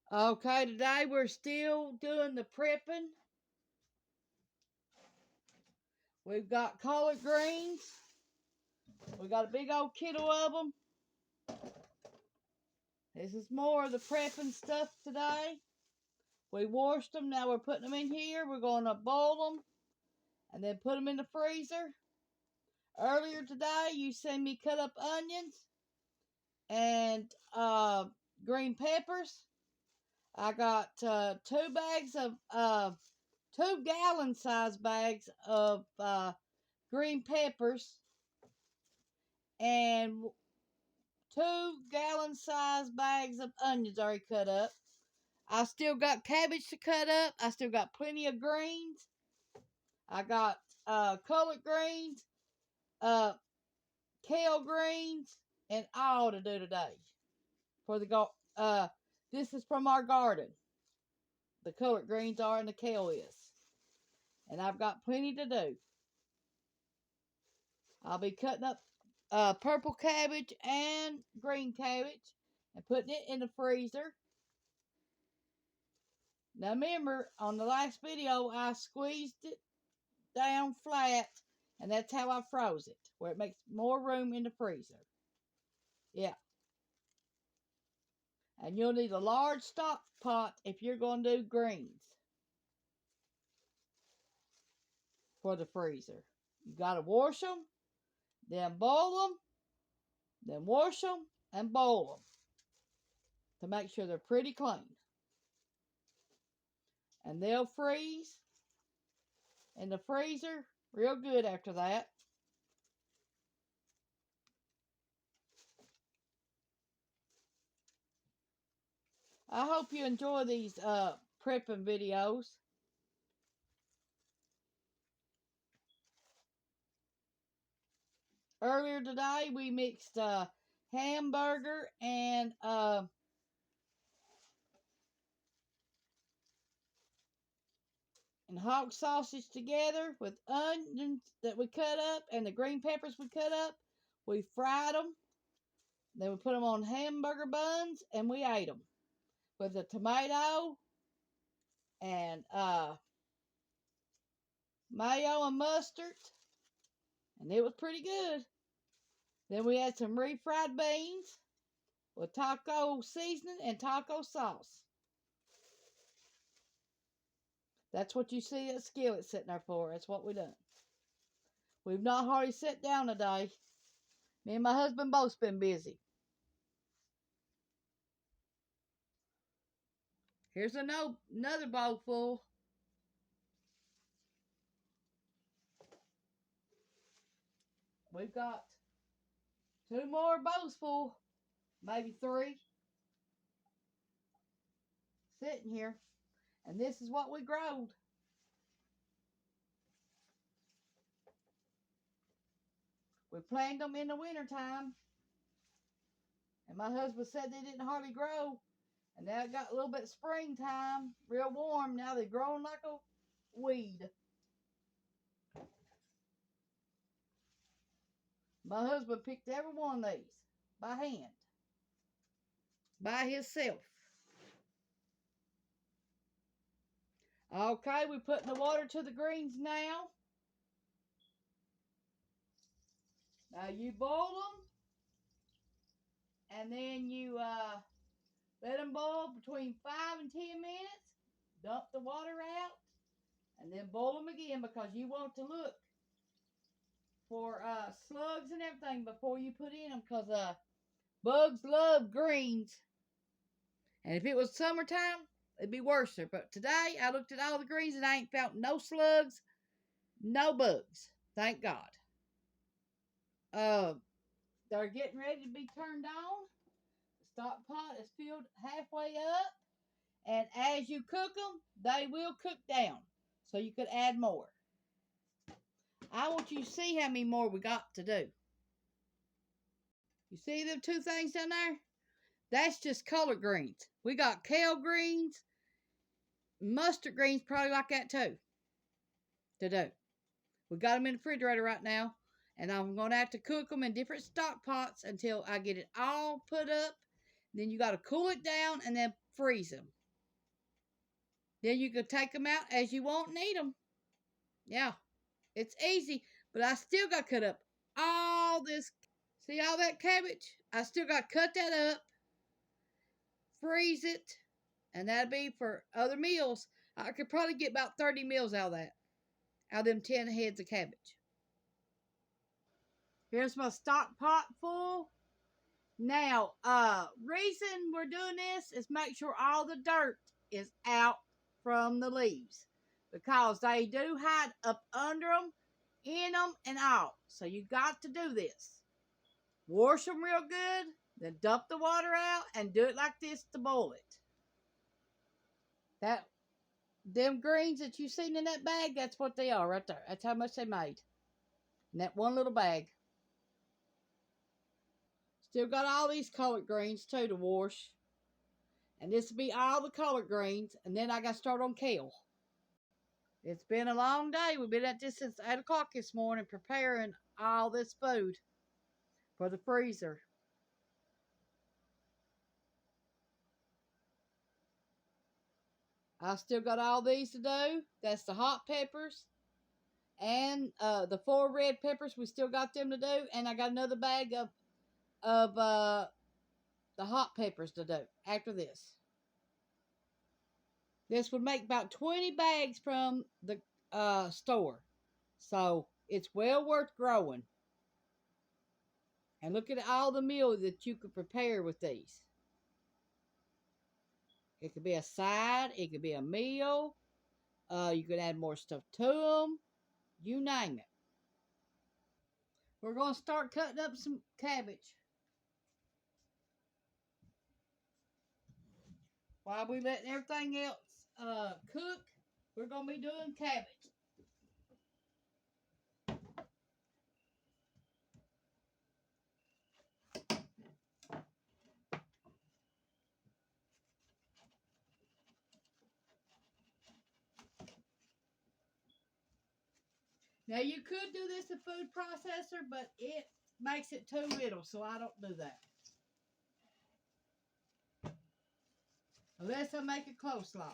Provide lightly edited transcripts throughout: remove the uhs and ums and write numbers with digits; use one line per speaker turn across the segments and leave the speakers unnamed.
Okay, today we're still doing the prepping. We've got collard greens. We got a big old kilo of them. This is more of the prepping stuff today. We washed them. Now we're putting them in here. We're going to boil them and then put them in the freezer. Earlier today, you seen me cut up onions and green peppers. I got 2 gallon size bags of green peppers and 2 gallon size bags of onions already cut up. I still got cabbage to cut up. I still got plenty of greens. I got collard greens, kale greens, and all to do today. For the this is from our garden. The collard greens are and the kale is, and I've got plenty to do. I'll be cutting up purple cabbage and green cabbage and putting it in the freezer. Now remember, on the last video, I squeezed it down flat, and that's how I froze it, where it makes more room in the freezer. Yeah. And you'll need a large stock pot if you're going to do greens for the freezer. You got to wash them, then boil them, then wash them and boil them to make sure they're pretty clean. And they'll freeze in the freezer real good after that. I hope you enjoy these prepping videos. Earlier today, we mixed hamburger and hog sausage together with onions that we cut up and the green peppers we cut up. We fried them. Then we put them on hamburger buns and we ate them with a tomato and mayo and mustard. And it was pretty good. Then we had some refried beans with taco seasoning and taco sauce. That's what you see that skillet sitting there for. That's what we done. We've not hardly sat down today. Me and my husband both been busy. Here's another bowl full. We've got 2 more bowls full, maybe 3, sitting here. And this is what we growed. We planted them in the wintertime. And my husband said they didn't hardly grow. And now it got a little bit springtime, real warm. Now they're growing like a weed. My husband picked every one of these by hand, by himself. Okay, we're putting the water to the greens now. Now you boil them, and then you let them boil between 5 and 10 minutes. Dump the water out, and then boil them again because you want to look for slugs and everything before you put in them because bugs love greens. And if it was summertime, it'd be worse. But today, I looked at all the greens and I ain't found no slugs, no bugs. Thank God. They're getting ready to be turned on. The stock pot is filled halfway up. And as you cook them, they will cook down. So you could add more. I want you to see how many more we got to do. You see them 2 things down there? That's just collard greens. We got kale greens, mustard greens, probably like that too, to do. We got them in the refrigerator right now. And I'm going to have to cook them in different stock pots until I get it all put up. Then you got to cool it down and then freeze them. Then you can take them out as you want and eat them. Yeah, it's easy. But I still got to cut up all this. See all that cabbage? I still got to cut that up, freeze it, and that'd be for other meals. I could probably get about 30 meals out of that, out of them 10 heads of cabbage. Here's my stock pot full. Now, reason we're doing this is make sure all the dirt is out from the leaves, because they do hide up under them, in them, and out. So you got to do this. Wash them real good, then dump the water out and do it like this to boil it. Them greens that you seen in that bag, that's what they are right there. That's how much they made in that one little bag. Still got all these collard greens too to wash. And this will be all the collard greens. And then I got to start on kale. It's been a long day. We've been at this since 8 o'clock this morning preparing all this food for the freezer. I still got all these to do. That's the hot peppers. And the 4 red peppers, we still got them to do. And I got another bag of the hot peppers to do after this. This would make about 20 bags from the store. So it's well worth growing. And look at all the meal that you could prepare with these. It could be a side. It could be a meal. You could add more stuff to them. You name it. We're going to start cutting up some cabbage. While we letting everything else cook, we're going to be doing cabbage. Now, you could do this in food processor, but it makes it too little, so I don't do that. Unless I make a coleslaw.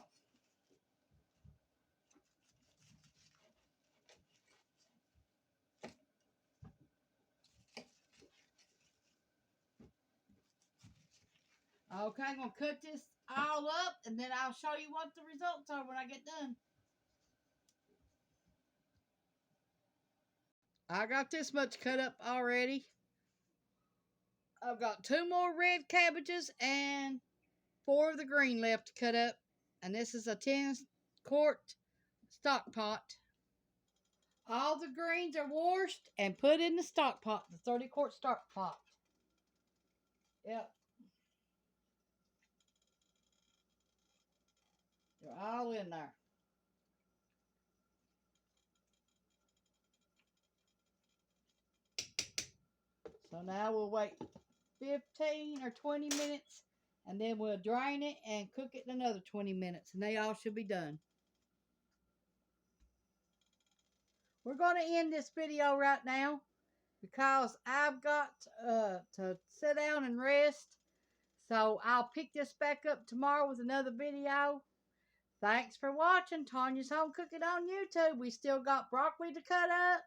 Okay, I'm going to cut this all up, and then I'll show you what the results are when I get done. I got this much cut up already. I've got 2 more red cabbages and 4 of the green left to cut up. And this is a 10-quart stock pot. All the greens are washed and put in the stock pot, the 30-quart stock pot. Yep. They're all in there. So now we'll wait 15 or 20 minutes, and then we'll drain it and cook it another 20 minutes, and they all should be done. We're going to end this video right now because I've got to sit down and rest. So I'll pick this back up tomorrow with another video. Thanks for watching Tanya's Home Cooking on YouTube. We still got broccoli to cut up.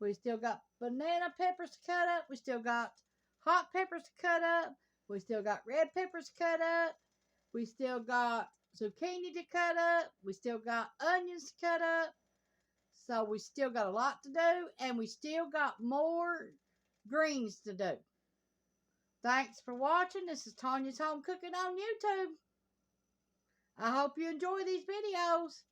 We still got banana peppers to cut up. We still got hot peppers to cut up. We still got red peppers to cut up. We still got zucchini to cut up. We still got onions to cut up. So we still got a lot to do. And we still got more greens to do. Thanks for watching. This is Tanya's Home Cooking on YouTube. I hope you enjoy these videos.